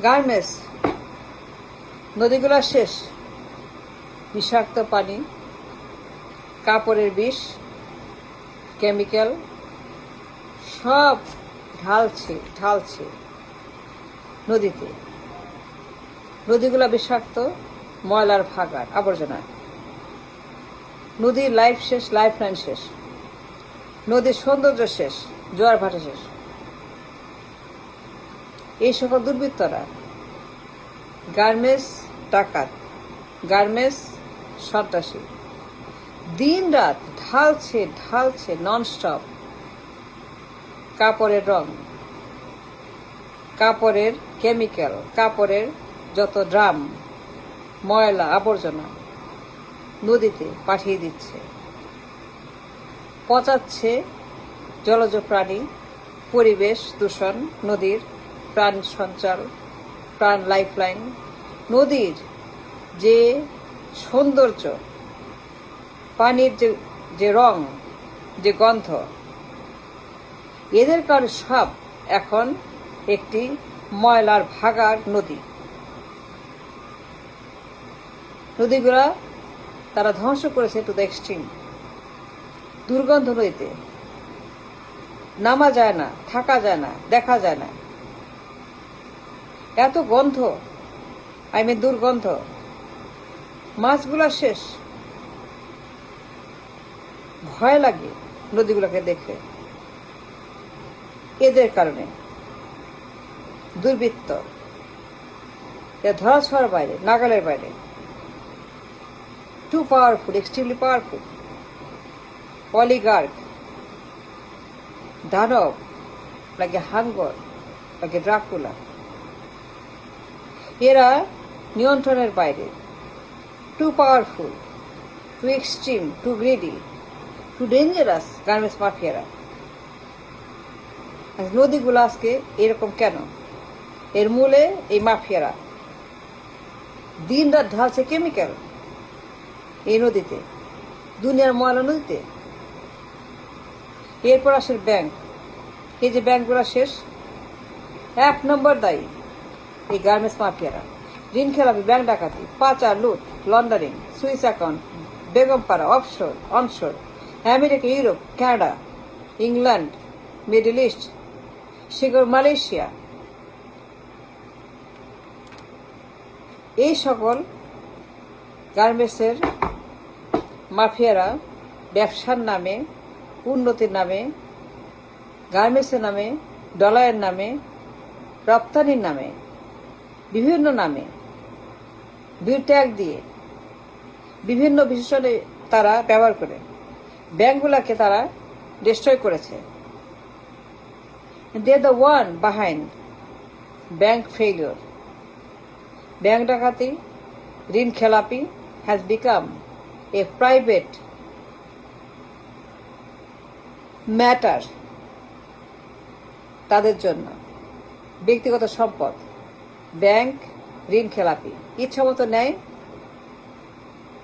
Garments, নদীগুলো শেষ, বিষাক্ত পানি, কাপড়ের বিষ, কেমিক্যাল সব ঢালছে নদীতে। নদীগুলো বিষাক্ত, ময়লার ভাগাড়, আবর্জনা। নদীর লাইফ শেষ, লাইফ লাইন শেষ, নদীর সৌন্দর্য শেষ, জোয়ার ভাটা শেষ। এই সকল দুর্বৃত্তরা গার্মেন্টস ডাকাত, গার্মেন্টস সন্ত্রাসী, দিন রাত ঢালছে ননস্টপ কাপড়ের রং, কাপড়ের কেমিক্যাল, কাপড়ের যত ড্রাম, ময়লা আবর্জনা নদীতে পাঠিয়ে দিচ্ছে। পচাচ্ছে জলজ প্রাণী, পরিবেশ দূষণ, নদীর প্রাণ সঞ্চার, প্রাণ লাইফলাইন, নদীর যে সৌন্দর্য, পানির যে রং, যে গন্ধ, এদের কারণে সব এখন একটি ময়লার ভাগাড় নদী। নদীগুলা তারা ধ্বংস করেছে টু দ্য এক্সট্রিম। দুর্গন্ধ নদীতে নামা যায় না, থাকা যায় না, দেখা যায় না, এত গন্ধ, দুর্গন্ধ। মাছগুলা শেষ, ভয় লাগে নদীগুলোকে দেখে। এদের কারণে দুর্বৃত্ত, ধরা ছোঁয়ার বাইরে, নাগালের বাইরে, too powerful, extremely powerful, oligarch, দানব, লাগে হাঙ্গর, লাগে ড্রাকুলা। এরা নিয়ন্ত্রণের বাইরে, too powerful, too extreme, too greedy, too dangerous garments মাফিয়ারা। নদীগুলো আজকে এরকম কেন? এর মূলে এই মাফিয়ারা দিন রাত ঢালছে কেমিক্যাল এই নদীতে, দুনিয়ার ময়লা নদীতে। এরপর আসে ব্যাংক। এই যে ব্যাংকগুলো শেষ, 1 নম্বর দায়ী এই গার্মেন্টস মাফিয়ারা। ঋণ খেলাপি, ব্যাংক ডাকাতি, পাচার, লুট, laundering, Swiss account, Begumpara, offshore, অনশোর, America, Europe, Canada, England, middle east, Singapore, Malaysia. এই সকল গার্মেন্টসের মাফিয়ারা ব্যবসার নামে, উন্নতির নামে, গার্মেন্টসের নামে, ডলারের নামে, রপ্তানির নামে, বিভিন্ন নামে ট্যাগ দিয়ে বিভিন্ন বিশেষণে তারা ব্যবহার করে ব্যাংকগুলোকে তারা ডিস্ট্রয় করেছে। They the one behind bank failure. Bank ডাকাতি, ঋণ খেলাপি has become a private matter. তাদের জন্য ব্যক্তিগত সম্পদ। ব্যাংক ঋণ খেলাপি ইচ্ছামতো নেয়,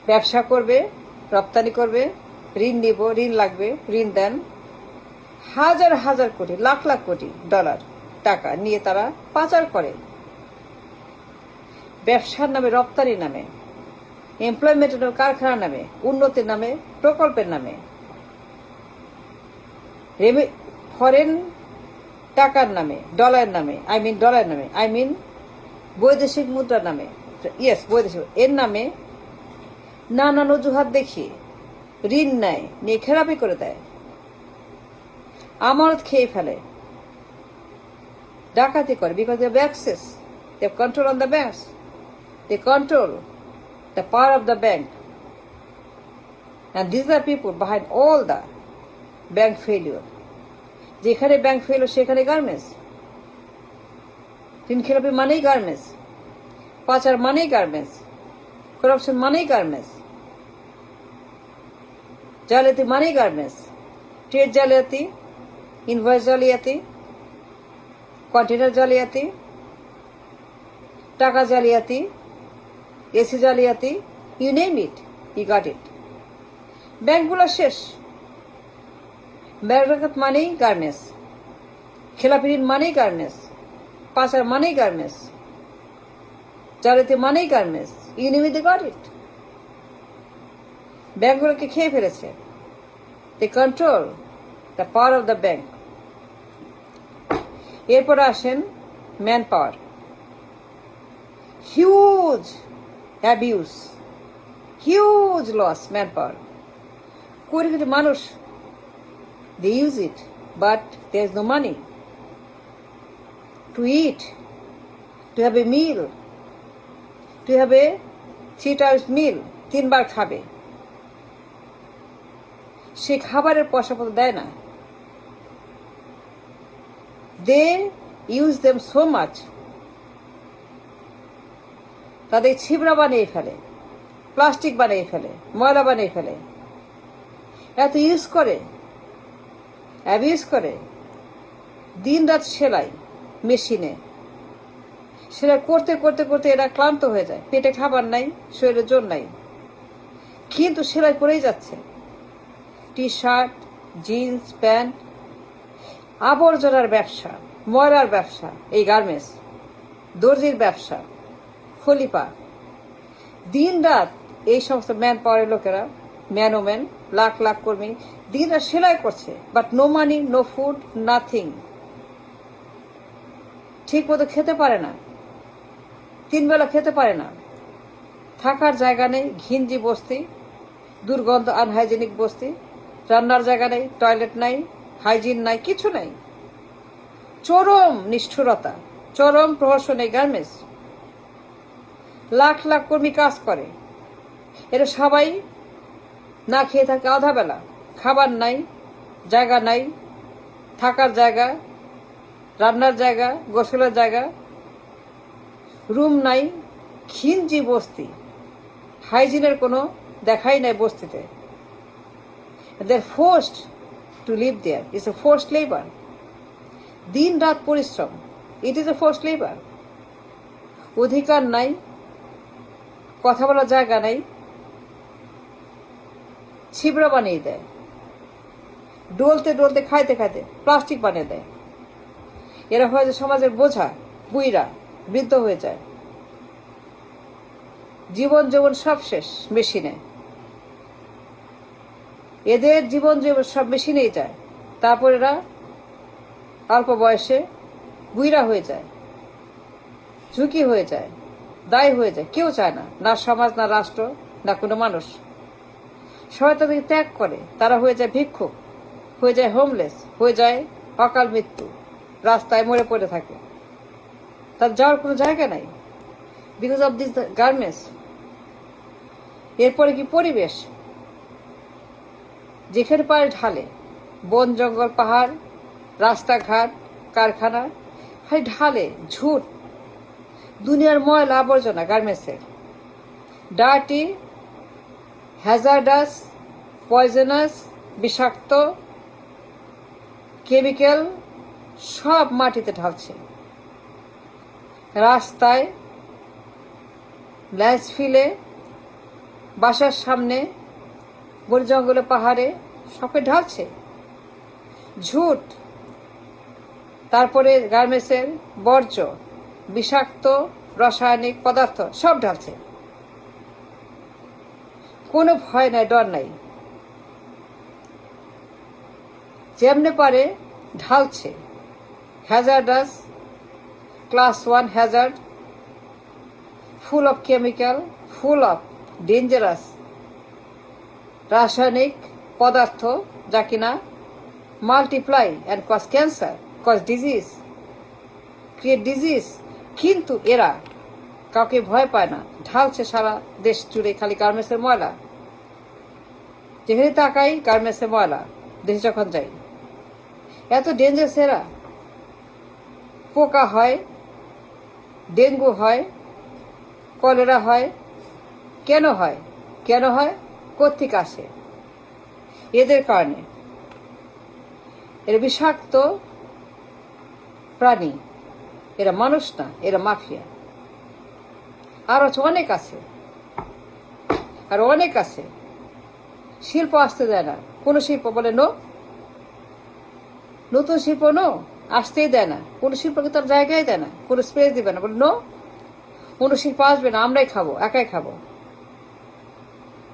ব্যবসা করবে, রপ্তানি করবে, ঋণ নিব, ঋণ লাগবে, ঋণ দেন। হাজার হাজার কোটি, লাখ লাখ কোটি ডলার টাকা নিয়ে তারা পাচার করে ব্যবসার নামে, রপ্তানির নামে, এমপ্লয়মেন্টের নামে, কারখানার নামে, উন্নতির নামে, প্রকল্পের নামে, ফরেন টাকার নামে, ডলারের নামে, ডলারের নামে, বৈদেশিক মুদ্রার নামে, বৈদেশিক, এর নামে নানান অজুহাত দেখিয়ে ঋণ নেয়, নিয়ে খেলাপি করে দেয়, আমানত খেয়ে ফেলে, ডাকাতি করে। Because they have access, they have control on the banks, they control the power of the bank, and this are people behind all the bank failure. যেখানে ব্যাংক ফেলিওর সেখানে গার্মেন্টস। ঋণ খেলাপি মানেই গার্মেন্টস, পাচার মানেই গার্মেন্টস, করাপশন মানেই garments, জালিয়াতি মানেই গার্মেন্টস, ট্রেড জালিয়াতি, ইনভয়েস জালিয়াতি, কন্টেনার জালিয়াতি, টাকা জালিয়াতি, এসি জালিয়াতি, you name it, you got it. ব্যাংকগুলো শেষ। ব্যাংক ডাকাত মানেই গার্মেন্টস, খেলাপি ঋণ মানেই গার্মেন্টস, পাচার মানেই গার্মেন্টস, চারিতে মানেই গার্মেন্টস, ইউনিমি গট ইট। ব্যাংকগুলোকে খেয়ে ফেলেছে। They control the power of the bank. এরপরে আসেন manpower. Huge abuse, huge loss manpower. কোটি কোটি মানুষ, they use it, but there's no money to eat, to have a meal, to have a 3 times meal, 3 বার খাবে। সে খাবারের পয়সা পত্র দেয় না। They use them so much, তাদের ছিবড়া বানিয়ে ফেলে, প্লাস্টিক বানিয়ে ফেলে, ময়লা বানিয়ে ফেলে, এত ইউজ করে, অ্যাবিউজ করে। দিন রাত সেলাই মেশিনে, সেলাই করতে করতে করতে এরা ক্লান্ত হয়ে যায়। পেটে খাবার নাই, শরীরের জোর নাই, কিন্তু সেলাই করেই যাচ্ছে। টি শার্ট, জিন্স, প্যান্ট, আবর্জনার ব্যবসা, ময়লার ব্যবসা, এই গার্মেন্টস, দর্জির ব্যবসা, খলিপা। দিন রাত এই সমস্ত ম্যান পাওয়ারের লোকেরা, ম্যান ওম্যান, লাখ লাখ কর্মী দিন রাত সেলাই করছে, but no money, no food, nothing. ঠিক মতো খেতে পারে না, 3 বেলা খেতে পারে না, থাকার জায়গা নেই, ঘিঞ্জি বস্তি, দুর্গন্ধ, আনহাইজেনিক বস্তি, রান্নার জায়গা নেই, টয়লেট নাই, হাইজিন নাই, কিছু নাই। চরম নিষ্ঠুরতা, চরম প্রহসন এই গার্মেন্টস। লাখ লাখ কর্মী কাজ করে, এরা সবাই না খেয়ে থাকে আধা বেলা। খাবার নাই, জায়গা নাই, থাকার জায়গা, রান্নার জায়গা, গোসলের জায়গা, রুম নাই, খিঞ্জি বস্তি, হাইজিনের কোনো দেখাই নাই বস্তিতে। They're forced to live there. It's a forced labor. দিন রাত পরিশ্রম, it is a forced labour. অধিকার নাই, কথা বলার জায়গা নাই, ছিবড়া বানিয়ে দেয়, ডলতে ডলতে, খাইতে খাইতে প্লাস্টিক বানিয়ে দেয়। এরা হয় যে সমাজের বোঝা, বুইরা, বৃদ্ধ হয়ে যায়। জীবন যৌবন সব শেষ মেশিনে। এদের জীবন যৌবন সব মেশিনেই যায়। তারপর এরা অল্প বয়সে বুইরা হয়ে যায়, ঝুঁকি হয়ে যায়, দায় হয়ে যায়। কেউ চায় না, না সমাজ, না রাষ্ট্র, না কোনো মানুষ। সবাই তাদেরকে ত্যাগ করে। তারা হয়ে যায় ভিক্ষুক, হয়ে যায় হোমলেস, হয়ে যায় অকাল মৃত্যু, রাস্তায় মরে পড়ে থাকে। তার যাওয়ার কোনো জায়গা নাই, বিকজ অফ দিস গার্মেন্টস। এরপরে কি পরিবেশ, যেখানে পারে ঢালে, বন জঙ্গল, পাহাড়, রাস্তাঘাট, কারখানা, খালি ঢালে, ঝুট, দুনিয়ার ময়লা আবর্জনা গার্মেন্টসের। ডার্টি, হ্যাজার্ডাস, পয়জনাস, বিষাক্ত, কেমিক্যাল সব মাটিতে ঢালছে। রাস্তায়, ল্যান্ডফিলে, বাসার সামনে, বন জঙ্গলে, পাহাড়ে সবকে ঢালছে ঝুট। তারপরে গার্মেন্টসের বর্জ্য, বিষাক্ত রাসায়নিক পদার্থ সব ঢালছে। কোনো ভয় নাই, ডর নাই, যেমনে পারে ঢালছে। Hazardous, class 1 hazard, full of chemical, full of dangerous রাসায়নিক পদার্থ, যা কিনা multiply and cause cancer, cause disease, create disease. কিন্তু এরা কাউকে ভয় পায় না, ঢালছে সারা দেশ জুড়ে খালি গার্মেন্টসের ময়লা। যেখানে তাকাই গার্মেন্টসের ময়লা, দেশে যখন যাই। এত ডেঞ্জারাস এরা। পোকা হয়, ডেঙ্গু হয়, কলেরা হয়। কেন হয়? কেন হয়? কোত্থেকে আসে? এদের কারণে। এরা বিষাক্ত প্রাণী, এরা মানুষ না, এরা মাফিয়া। আর অনেক আছে, আর অনেক আছে। শিল্প আসতে দেয় না, কোনো শিল্প বলে নো, নতুন শিল্প নো, আসতেই দেয় না। কোনো শিল্পকে তার জায়গায় দেয় না, কোনো স্পেস দিবে না, বলে নো। কোনো শিল্প আসবে না, আমরাই খাবো, একাই খাবো।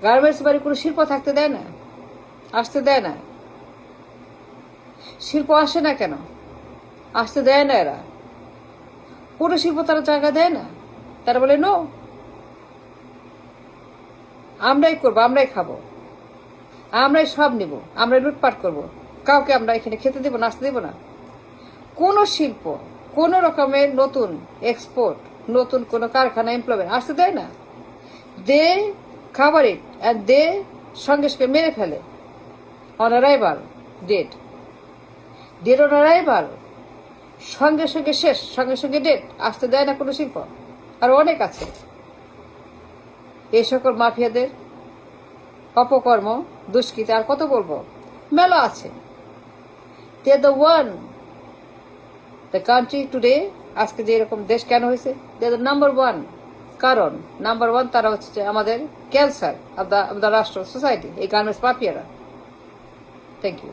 গার্মেন্টস বাড়ি কোনো শিল্প থাকতে দেয় না, আসতে দেয় না। শিল্প আসে না কেন? আসতে দেয় না এরা। কোনো শিল্প তারা জায়গা দেয় না। তারা বলে নো, আমরাই করবো, আমরাই খাবো, আমরাই সব নিব, আমরাই লুটপাট করব, কাউকে আমরা এখানে খেতে দেবো না, আসতে দেবো না। কোনো শিল্প, কোনো রকমের নতুন এক্সপোর্ট, নতুন কোনো কারখানা এমপ্লয়মেন্ট আসতে দেয় না। দে খাবার ইট অ্যান্ড দে সঙ্গে সঙ্গে মেরে ফেলে on arrival date. Date on arrival, সঙ্গে সঙ্গে শেষ, সঙ্গে সঙ্গে ডেট। আসতে দেয় না কোনো শিল্প। আর অনেক আছে এই সকল মাফিয়াদের অপকর্ম, দুষ্কৃতি, আর কত বলবো, মেলা আছে। They the one, the country today, আজকে যে এরকম দেশ কেন হয়েছে, দে দ্য নাম্বার ওয়ান। কারণ নাম্বার ওয়ান তারা হচ্ছে আমাদের ক্যান্সার অব দ্য রাষ্ট্র, সোসাইটি, এই গার্মেন্টস মাফিয়ারা। Thank you.